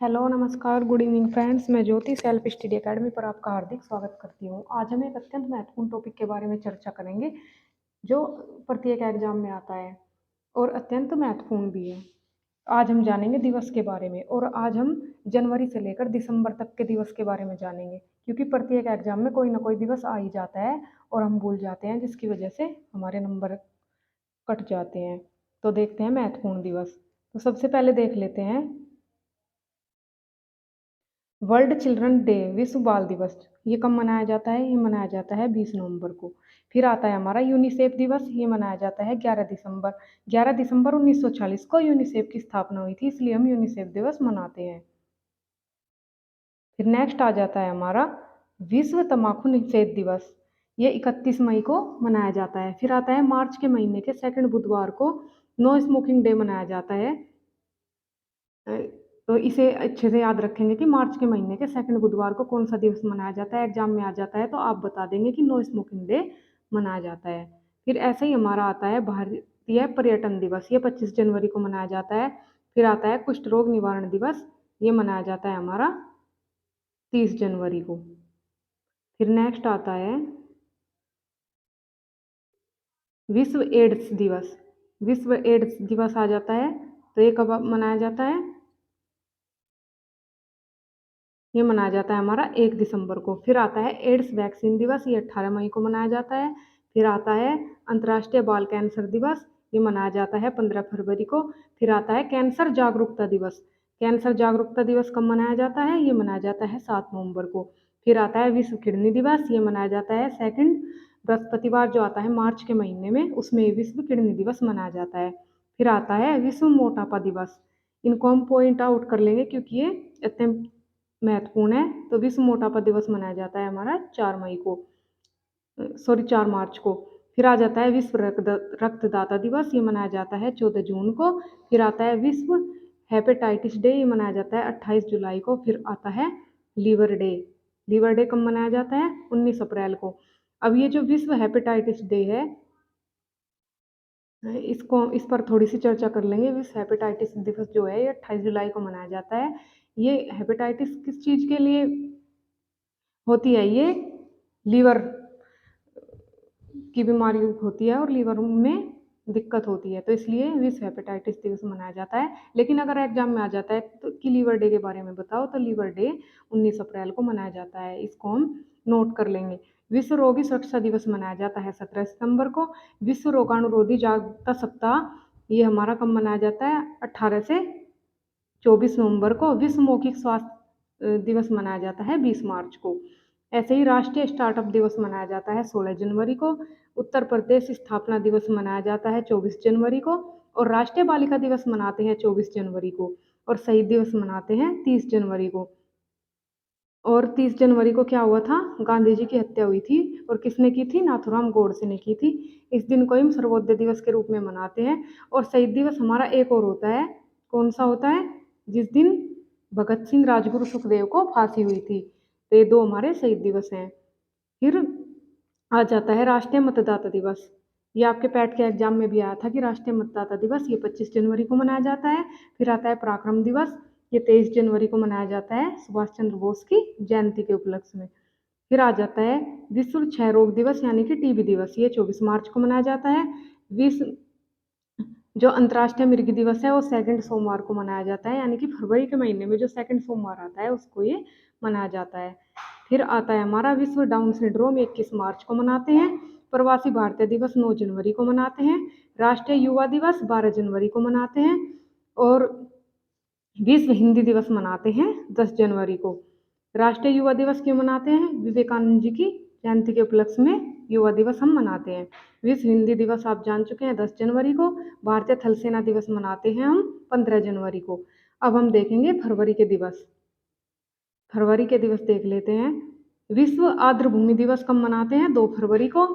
Hello, नमस्कार, good evening friends. मैं ज्योति self study academy पर आपका हार्दिक स्वागत करती हूँ। आज हम एक अत्यंत महत्वपूर्ण टॉपिक के बारे में चर्चा करेंगे, जो प्रत्येक एग्जाम में आता है और अत्यंत महत्वपूर्ण भी है। आज हम जानेंगे दिवस के बारे में और आज हम जनवरी से लेकर दिसंबर तक के दिवस के बारे में जानेंगे, क्योंकि प्रत्येक एग्जाम में कोई ना कोई दिवस आ ही जाता है और हम भूल जाते हैं, जिसकी वजह से हमारे नंबर कट जाते हैं। तो देखते हैं महत्वपूर्ण दिवस। तो सबसे पहले देख लेते हैं वर्ल्ड चिल्ड्रन डे, विश्व बाल दिवस। ये कब मनाया जाता है? ये मनाया जाता है 20 नवंबर को। फिर आता है हमारा यूनिसेफ दिवस। ये मनाया जाता है 11 दिसंबर। 11 दिसंबर 1940 को यूनिसेफ की स्थापना हुई थी, इसलिए हम यूनिसेफ दिवस मनाते हैं। फिर नेक्स्ट आ जाता है हमारा विश्व तंबाकू निषेध दिवस। ये 31 मई को मनाया जाता है। फिर आता है मार्च के महीने के सेकंड बुधवार को नो स्मोकिंग डे मनाया जाता है। तो इसे अच्छे से याद रखेंगे कि मार्च के महीने के सेकंड बुधवार को कौन सा दिवस मनाया जाता है। एग्जाम में आ जाता है तो आप बता देंगे कि नो स्मोकिंग डे मनाया जाता है। फिर ऐसे ही हमारा आता है भारतीय पर्यटन दिवस। ये 25 जनवरी को मनाया जाता है। फिर आता है कुष्ठ रोग निवारण दिवस। ये मनाया जाता है हमारा 30 जनवरी को। फिर नेक्स्ट आता है विश्व एड्स दिवस। विश्व एड्स दिवस आ जाता है, तो ये कब मनाया जाता है? ये मनाया जाता है हमारा 1 दिसंबर को। फिर आता है एड्स वैक्सीन दिवस। ये 18 मई को मनाया जाता है। फिर आता है अंतर्राष्ट्रीय बाल कैंसर दिवस। ये मनाया जाता है 15 फरवरी को। फिर आता है कैंसर जागरूकता दिवस। कैंसर जागरूकता दिवस कब मनाया जाता है? ये मनाया जाता है 7 नवंबर को। फिर आता है विश्व किडनी दिवस। ये मनाया जाता है सेकंड बृहस्पतिवार जो आता है मार्च के महीने में, उसमें विश्व किडनी दिवस मनाया जाता है। फिर आता है विश्व मोटापा दिवस। इनको हम पॉइंट आउट कर लेंगे क्योंकि ये अत्यंत महत्वपूर्ण है। तो विश्व मोटापा दिवस मनाया जाता है हमारा 4 मार्च को। फिर आ जाता है विश्व रक्तदाता दिवस। ये मनाया जाता है 14 जून को। फिर आता है विश्व हेपेटाइटिस डे। ये मनाया जाता है 28 जुलाई को। फिर आता है लीवर डे। लीवर डे कब मनाया जाता है? 19 अप्रैल को। अब ये जो विश्व हेपेटाइटिस डे है, इस पर थोड़ी सी चर्चा कर लेंगे। विश्व हेपेटाइटिस दिवस जो है ये 28 जुलाई को मनाया जाता है। ये हेपेटाइटिस किस चीज़ के लिए होती है? ये लीवर की बीमारी होती है और लीवर में दिक्कत होती है, तो इसलिए विश्व हेपेटाइटिस दिवस मनाया जाता है। लेकिन अगर एग्जाम में आ जाता है तो कि लीवर डे के बारे में बताओ, तो लीवर डे 19 अप्रैल को मनाया जाता है। इसको हम नोट कर लेंगे। विश्व रोगी सुरक्षा दिवस मनाया जाता है 17 सितंबर को। विश्व रोगाणुरोधी जागरूकता सप्ताह ये हमारा कब मनाया जाता है? 18 से 24 नवंबर को। विश्व मौखिक स्वास्थ्य दिवस मनाया जाता है 20 मार्च को। ऐसे ही राष्ट्रीय स्टार्टअप दिवस मनाया जाता है 16 जनवरी को। उत्तर प्रदेश स्थापना दिवस मनाया जाता है 24 जनवरी को। और राष्ट्रीय बालिका दिवस मनाते हैं 24 जनवरी को। और शहीद दिवस मनाते हैं 30 जनवरी को। और 30 जनवरी को क्या हुआ था? गांधी जी की हत्या हुई थी। और किसने की थी? नाथूराम गोडसे ने की थी। इस दिन को हम सर्वोदय दिवस के रूप में मनाते हैं। और शहीद दिवस हमारा एक और होता है। कौन सा होता है? जिस दिन भगत सिंह राजगुरु सुखदेव को फांसी हुई थी। तो ये दो हमारे शहीद दिवस हैं। फिर आ जाता है राष्ट्रीय मतदाता दिवस। ये आपके पैट के एग्जाम में भी आया था कि राष्ट्रीय मतदाता दिवस ये 25 जनवरी को मनाया जाता है। फिर आता है पराक्रम दिवस। ये 23 जनवरी को मनाया जाता है सुभाष चंद्र बोस की जयंती के उपलक्ष्य में। फिर आ जाता है विश्व क्षय रोग दिवस यानी कि टीबी दिवस। ये 24 मार्च को मनाया जाता है। विश्व जो अंतर्राष्ट्रीय मृग दिवस है वो सेकंड सोमवार को मनाया जाता है, यानी कि फरवरी के महीने में जो सेकंड सोमवार आता है उसको ये मनाया जाता है। फिर आता है हमारा विश्व डाउन सिंड्रोम 21 मार्च को मनाते हैं। प्रवासी भारतीय दिवस 9 जनवरी को मनाते हैं। राष्ट्रीय युवा दिवस 12 जनवरी को मनाते हैं। और विश्व हिंदी दिवस मनाते हैं 10 जनवरी को। राष्ट्रीय युवा दिवस क्यों मनाते हैं? विवेकानंद जी की जयंती के उपलक्ष्य में युवा दिवस हम मनाते हैं। विश्व हिंदी दिवस आप जान चुके हैं 10 जनवरी को। भारतीय थल सेना दिवस मनाते हैं हम 15 जनवरी को। अब हम देखेंगे फरवरी के दिवस। फरवरी के दिवस देख लेते हैं। विश्व आर्द्र भूमि दिवस कब मनाते हैं? 2 फरवरी को।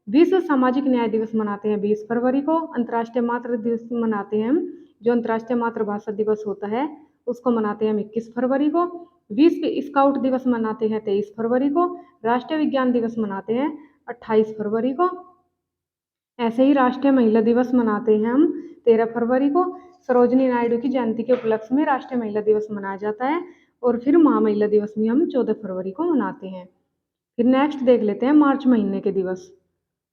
विश्व सामाजिक न्याय दिवस मनाते हैं 20 फरवरी को। अंतर्राष्ट्रीय मातृ दिवस मनाते हैं हम, जो अंतर्राष्ट्रीय मातृभाषा दिवस होता है उसको मनाते हैं हम 21 फरवरी को। विश्व स्काउट दिवस मनाते हैं 23 फरवरी को। राष्ट्रीय विज्ञान दिवस मनाते हैं 28 फरवरी को। ऐसे ही राष्ट्रीय महिला दिवस मनाते हैं हम 13 फरवरी को। सरोजिनी नायडू की जयंती के उपलक्ष्य में राष्ट्रीय महिला दिवस मनाया जाता है। और फिर महिला दिवस भी हम 14 फरवरी को मनाते हैं। फिर नेक्स्ट देख लेते हैं मार्च महीने के दिवस।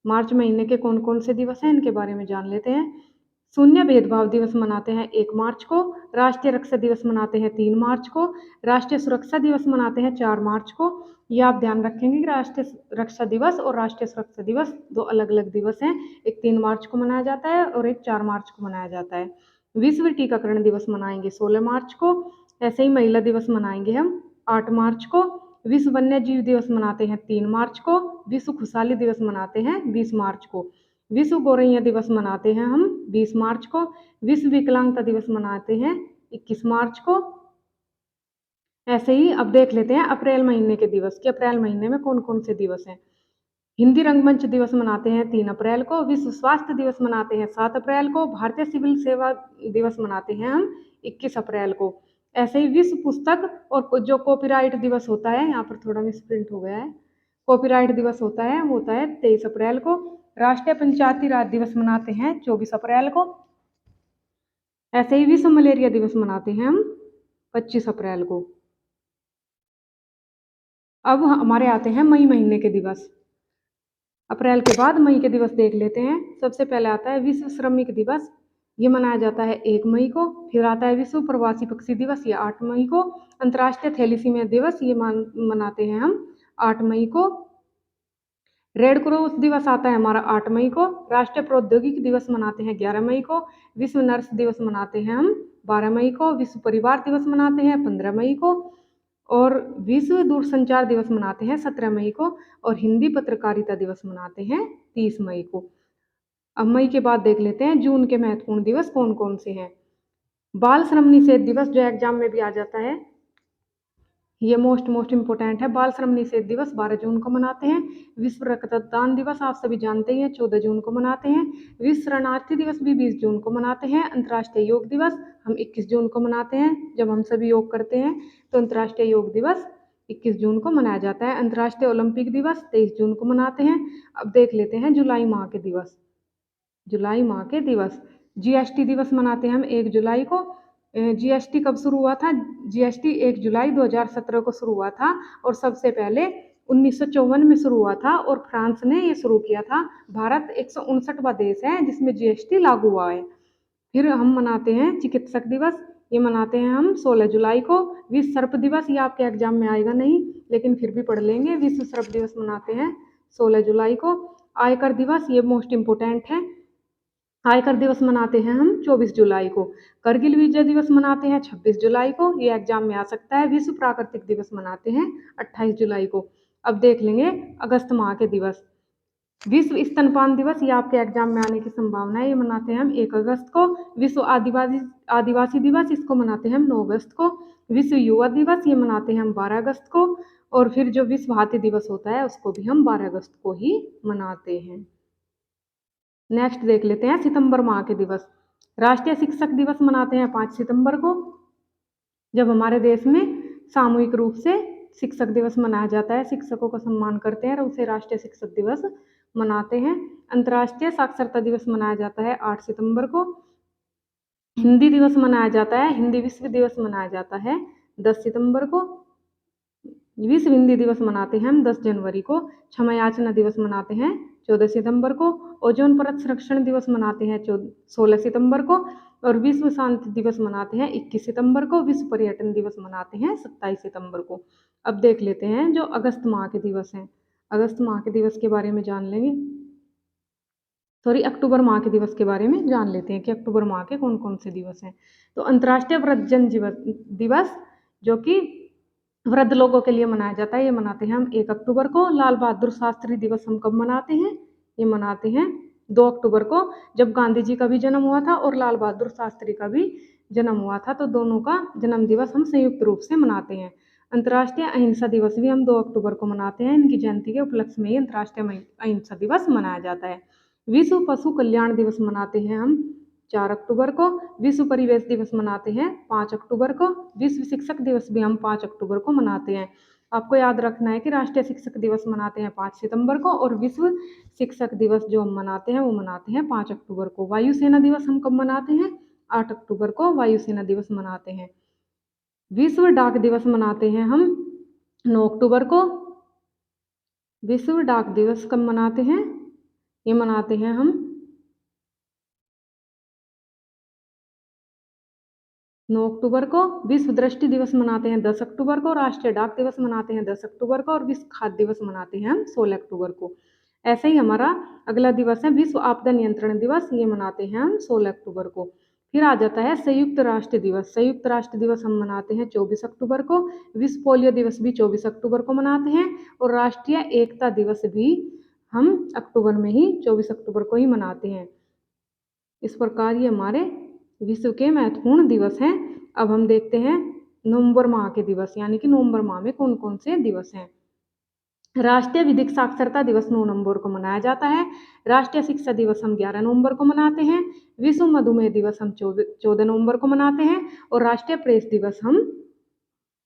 मार्च महीने के कौन कौन से दिवस हैं इनके बारे में जान लेते हैं। शून्य भेदभाव दिवस मनाते हैं 1 मार्च को। राष्ट्रीय रक्षा दिवस मनाते हैं 3 मार्च को। राष्ट्रीय सुरक्षा दिवस मनाते हैं 4 मार्च को। ये आप ध्यान रखेंगे कि राष्ट्रीय रक्षा दिवस और राष्ट्रीय सुरक्षा दिवस दो अलग अलग दिवस हैं। एक 3 मार्च को मनाया जाता है और एक 4 मार्च को मनाया जाता है। विश्व टीकाकरण दिवस मनाएंगे 16 मार्च को। ऐसे ही महिला दिवस मनाएंगे हम 8 मार्च को। विश्व वन्य जीव दिवस मनाते हैं 3 मार्च को। विश्व खुशहाली दिवस मनाते हैं 20 मार्च को। विश्व गौरैया दिवस मनाते हैं हम 20 मार्च को। विश्व विकलांगता दिवस मनाते हैं 21 मार्च को। ऐसे ही अब देख लेते हैं अप्रैल महीने के दिवस कि अप्रैल महीने में कौन कौन से दिवस हैं। हिंदी रंगमंच दिवस मनाते हैं 3 अप्रैल को। विश्व स्वास्थ्य दिवस मनाते हैं 7 अप्रैल को। भारतीय सिविल सेवा दिवस मनाते हैं हम 21 अप्रैल को। ऐसे ही विश्व पुस्तक और जो कॉपीराइट दिवस होता है, यहाँ पर थोड़ा मिसप्रिंट हो गया है, कॉपीराइट दिवस होता है वो होता है 23 अप्रैल को। राष्ट्रीय पंचायती राज दिवस मनाते हैं 24 अप्रैल को। ऐसे ही विश्व मलेरिया दिवस मनाते हैं हम 25 अप्रैल को। अब हमारे आते हैं मई महीने के दिवस। अप्रैल के बाद मई के दिवस देख लेते हैं। सबसे पहले आता है विश्व श्रमिक दिवस, ये मनाया जाता है 1 मई को। फिर आता है विश्व प्रवासी पक्षी दिवस, ये 8 मई को। अंतर्राष्ट्रीय थैलीसीमिया दिवस, ये मनाते हैं हम 8 मई को। रेड क्रॉस दिवस आता है हमारा 8 मई को। राष्ट्रीय प्रौद्योगिकी दिवस मनाते हैं 11 मई को। विश्व नर्स दिवस मनाते हैं हम 12 मई को। विश्व परिवार दिवस मनाते हैं 15 मई को। और विश्व दूरसंचार दिवस मनाते हैं 17 मई को। और हिंदी पत्रकारिता दिवस मनाते हैं 30 मई को। अब मई के बाद देख लेते हैं जून के महत्वपूर्ण दिवस कौन कौन से हैं। बाल श्रम निषेध दिवस, जो एग्जाम में भी आ जाता है, ये मोस्ट इम्पोर्टेंट है। बाल श्रम निषेध दिवस 12 जून को मनाते हैं। विश्व रक्तदान दिवस आप सभी जानते हैं 14 जून को मनाते हैं। विश्व शरणार्थी दिवस भी 20 जून को मनाते हैं। अंतर्राष्ट्रीय योग दिवस हम 21 जून को मनाते हैं। जब हम सभी योग करते हैं तो अंतर्राष्ट्रीय योग दिवस 21 जून को मनाया जाता है। अंतर्राष्ट्रीय ओलंपिक दिवस 23 जून को मनाते हैं। अब देख लेते हैं जुलाई माह के दिवस। जुलाई माह के दिवस, जीएसटी दिवस मनाते हैं हम 1 जुलाई को। जीएसटी कब शुरू हुआ था? जीएसटी 1 जुलाई 2017 को शुरू हुआ था और सबसे पहले 1954 में शुरू हुआ था और फ्रांस ने ये शुरू किया था। भारत 159वां देश है जिसमें जीएसटी लागू हुआ है। फिर हम मनाते हैं चिकित्सक दिवस, ये मनाते हैं हम 16 जुलाई को। विश्व सर्प दिवस, ये आपके एग्जाम में आएगा नहीं लेकिन फिर भी पढ़ लेंगे। विश्व सर्प दिवस मनाते हैं 16 जुलाई को। आयकर दिवस, ये मोस्ट इम्पोर्टेंट है। आयकर दिवस मनाते हैं हम 24 जुलाई को। करगिल विजय दिवस मनाते हैं 26 जुलाई को, ये एग्जाम में आ सकता है। विश्व प्राकृतिक दिवस मनाते हैं 28 जुलाई को। अब देख लेंगे अगस्त माह के दिवस। विश्व स्तनपान दिवस, ये आपके एग्जाम में आने की संभावना है, ये मनाते हैं हम 1 अगस्त को। विश्व आदिवासी दिवस, इसको मनाते हैं हम 9 अगस्त को। विश्व युवा दिवस, ये मनाते हैं हम 12 अगस्त को। और फिर जो विश्व हाथी दिवस होता है उसको भी हम 12 अगस्त को ही मनाते हैं। नेक्स्ट देख लेते हैं सितंबर माह के दिवस। राष्ट्रीय शिक्षक दिवस मनाते हैं 5 सितंबर को, जब हमारे देश में सामूहिक रूप से शिक्षक दिवस मनाया जाता है, शिक्षकों का सम्मान करते हैं और उसे राष्ट्रीय शिक्षक दिवस मनाते हैं। अंतर्राष्ट्रीय साक्षरता दिवस मनाया जाता है 8 सितंबर को। हिंदी दिवस मनाया जाता है, हिंदी विश्व दिवस मनाया जाता है 10 सितंबर को। विश्व हिंदी दिवस मनाते हैं हम 10 जनवरी को। क्षमा याचना दिवस मनाते हैं 14 सितंबर को। ओजोन परत संरक्षण दिवस मनाते हैं 16 सितंबर को। और विश्व शांति दिवस मनाते हैं 21 सितंबर को। विश्व पर्यटन दिवस मनाते हैं 27 सितंबर को। अब देख लेते हैं जो अगस्त माह के दिवस हैं। अगस्त माह के दिवस के बारे में जान लेंगे, अक्टूबर माह के दिवस के बारे में जान लेते हैं कि अक्टूबर माह के कौन कौन से दिवस हैं। तो अंतर्राष्ट्रीय वृद्धजन दिवस, जो कि वृद्ध लोगों के लिए मनाया जाता है, ये मनाते हैं हम 1 अक्टूबर को। लाल बहादुर शास्त्री दिवस हम कब मनाते हैं? ये मनाते हैं 2 अक्टूबर को, जब गांधी जी का भी जन्म हुआ था और लाल बहादुर शास्त्री का भी जन्म हुआ था, तो दोनों का जन्म दिवस हम संयुक्त रूप से मनाते हैं। अंतर्राष्ट्रीय अहिंसा दिवस भी हम 2 अक्टूबर को मनाते हैं। इनकी जयंती के उपलक्ष्य में ही अंतर्राष्ट्रीय अहिंसा दिवस मनाया जाता है। विश्व पशु कल्याण दिवस मनाते हैं हम 4 अक्टूबर को। विश्व परिवेश दिवस मनाते हैं 5 अक्टूबर को। विश्व शिक्षक दिवस भी हम 5 अक्टूबर को मनाते हैं। आपको याद रखना है कि राष्ट्रीय शिक्षक दिवस मनाते हैं 5 सितंबर को और विश्व शिक्षक दिवस जो हम मनाते हैं वो मनाते हैं 5 अक्टूबर को। वायुसेना दिवस हम कब मनाते हैं? 8 अक्टूबर को वायुसेना दिवस मनाते हैं। विश्व डाक दिवस मनाते हैं हम 9 अक्टूबर को। विश्व डाक दिवस कब मनाते हैं? ये मनाते हैं हम 9 अक्टूबर को। विश्व दृष्टि दिवस मनाते हैं 10 अक्टूबर को। राष्ट्रीय डाक दिवस मनाते हैं 10 अक्टूबर को और विश्व खाद्य दिवस मनाते हैं हम 16 अक्टूबर को। ऐसे ही हमारा अगला दिवस है विश्व आपदा नियंत्रण दिवस, ये मनाते हैं हम 16 अक्टूबर को। फिर आ जाता है संयुक्त राष्ट्र दिवस। संयुक्त राष्ट्र दिवस हम मनाते हैं 24 अक्टूबर को। विश्व पोलियो दिवस भी 24 अक्टूबर को मनाते हैं और राष्ट्रीय एकता दिवस भी हम अक्टूबर में ही 24 अक्टूबर को ही मनाते हैं। इस प्रकार ये हमारे विश्व के महत्वपूर्ण दिवस हैं। अब हम देखते हैं नवंबर माह के दिवस, यानी कि नवंबर माह में कौन कौन से दिवस हैं। राष्ट्रीय विधिक साक्षरता दिवस 9 नवंबर को मनाया जाता है। राष्ट्रीय शिक्षा दिवस हम 11 नवंबर को मनाते हैं। विश्व मधुमेह दिवस हम 14 नवंबर को मनाते हैं और राष्ट्रीय प्रेस दिवस हम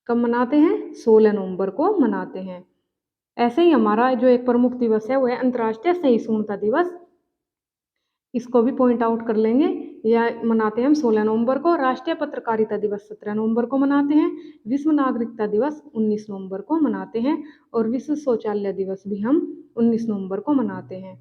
कब मनाते हैं? 16 नवंबर को मनाते हैं। ऐसे ही हमारा जो एक प्रमुख दिवस है वो है अंतर्राष्ट्रीय सहिष्णुता दिवस। इसको भी पॉइंट आउट कर लेंगे। यह मनाते हैं हम 16 नवंबर को। राष्ट्रीय पत्रकारिता दिवस 17 नवंबर को मनाते हैं। विश्व नागरिकता दिवस 19 नवंबर को मनाते हैं और विश्व शौचालय दिवस भी हम 19 नवंबर को मनाते हैं।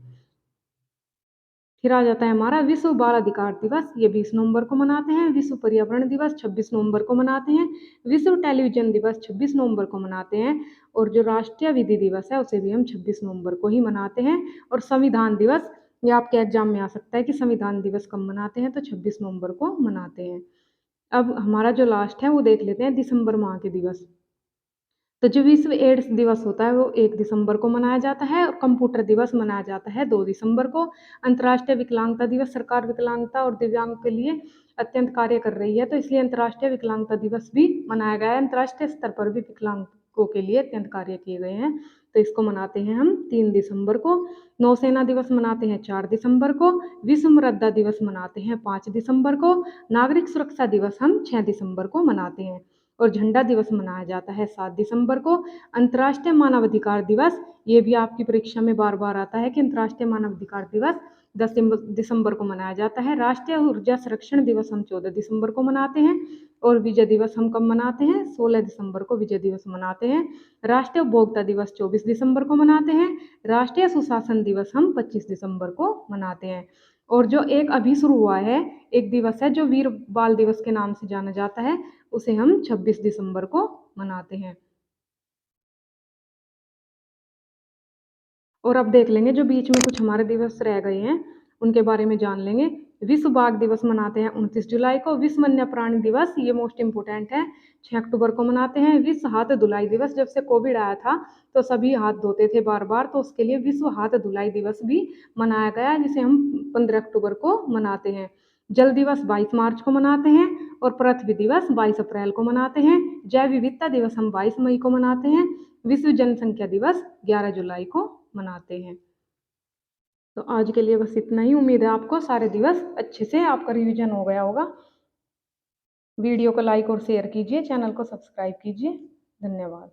फिर आ जाता है हमारा विश्व बाल अधिकार दिवस, ये 20 नवंबर को मनाते हैं। विश्व पर्यावरण दिवस 26 नवंबर को मनाते हैं। विश्व टेलीविजन दिवस 26 नवंबर को मनाते हैं और जो राष्ट्रीय विधि दिवस है उसे भी हम 26 नवंबर को ही मनाते हैं। और संविधान दिवस, ये आपके एग्जाम में आ सकता है कि संविधान दिवस कब मनाते हैं, तो 26 नवंबर को मनाते हैं। अब हमारा जो लास्ट है वो देख लेते हैं दिसंबर माह के दिवस। तो जो विश्व एड्स दिवस होता है वो 1 दिसंबर को मनाया जाता है और कंप्यूटर दिवस मनाया जाता है 2 दिसंबर को। अंतर्राष्ट्रीय विकलांगता दिवस, सरकार विकलांगता और दिव्यांग के लिए अत्यंत कार्य कर रही है, तो इसलिए अंतर्राष्ट्रीय विकलांगता दिवस भी मनाया गया है। अंतर्राष्ट्रीय स्तर पर भी विकलांगों के लिए अत्यंत कार्य किए गए हैं, तो इसको मनाते हैं हम 3 दिसंबर को। नौसेना दिवस मनाते हैं 4 दिसंबर को। विश्व मृदा दिवस मनाते हैं 5 दिसंबर को। नागरिक सुरक्षा दिवस हम 6 दिसंबर को मनाते हैं और झंडा दिवस मनाया जाता है 7 दिसंबर को। अंतर्राष्ट्रीय मानवाधिकार दिवस, ये भी आपकी परीक्षा में बार बार आता है कि अंतर्राष्ट्रीय मानवाधिकार दिवस 10 दिसंबर को मनाया जाता है। राष्ट्रीय ऊर्जा संरक्षण दिवस हम 14 दिसंबर को मनाते हैं और विजय दिवस हम कब मनाते हैं? 16 दिसंबर को विजय दिवस मनाते हैं। राष्ट्रीय उपभोक्ता दिवस 24 दिसंबर को मनाते हैं। राष्ट्रीय सुशासन दिवस हम 25 दिसंबर को मनाते हैं। और जो एक अभी शुरू हुआ है एक दिवस है जो वीर बाल दिवस के नाम से जाना जाता है, उसे हम 26 दिसंबर को मनाते हैं। और अब देख लेंगे जो बीच में कुछ हमारे दिवस रह गए हैं उनके बारे में जान लेंगे। विश्व बाघ दिवस मनाते हैं 29 जुलाई को। विश्व वन्य प्राणी दिवस, ये मोस्ट इम्पोर्टेंट है, 6 अक्टूबर को मनाते हैं। विश्व हाथ धुलाई दिवस, जब से कोविड आया था तो सभी हाथ धोते थे बार बार, तो उसके लिए विश्व हाथ धुलाई दिवस भी मनाया गया, जिसे हम 15 अक्टूबर को मनाते हैं। जल दिवस 22 मार्च को मनाते हैं और पृथ्वी दिवस 22 अप्रैल को मनाते हैं। जैव विविधता दिवस हम 22 मई को मनाते हैं। विश्व जनसंख्या दिवस 11 जुलाई को मनाते हैं। तो आज के लिए बस इतना ही। उम्मीद है आपको सारे दिवस अच्छे से आपका रिवीजन हो गया होगा। वीडियो को लाइक और शेयर कीजिए, चैनल को सब्सक्राइब कीजिए। धन्यवाद।